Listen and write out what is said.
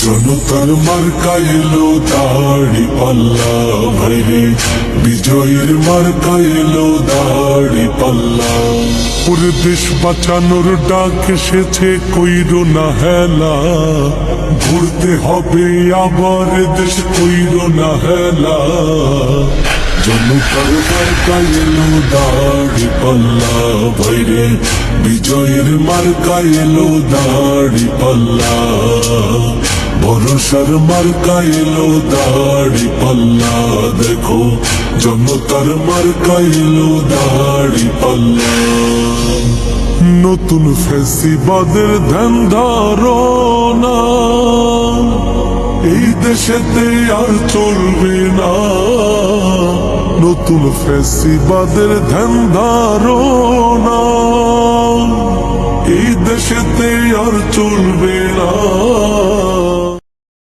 জনতার মার্কা এলো দাড়ি পাল্লা, ভাইরে বিজয়ের মার্কা এলো দাড়ি পাল্লা। পুরো দেশ বাঁচানোর ডাক এসেছে, কইরো না হেলা, ঘুরতে হবে আবার দেশ, কইরো না হেলা। জনতার মার্কা এলো দাড়ি পাল্লা, ভাইরে বিজয়ের মার্কা এলো দাড়ি পাল্লা। ভরসার মার্কা এলো দাড়ি পাল্লা, দেখো জনতার মার্কা এলো দাড়ি পাল্লা। নতুন ফ্যাসিবাদের ধ্যান ধারণা এই দেশেতে আর চলবে না। নতুন ফ্যাসিবাদের ধ্যান ধারণা এই দেশেতে আর চলবে না।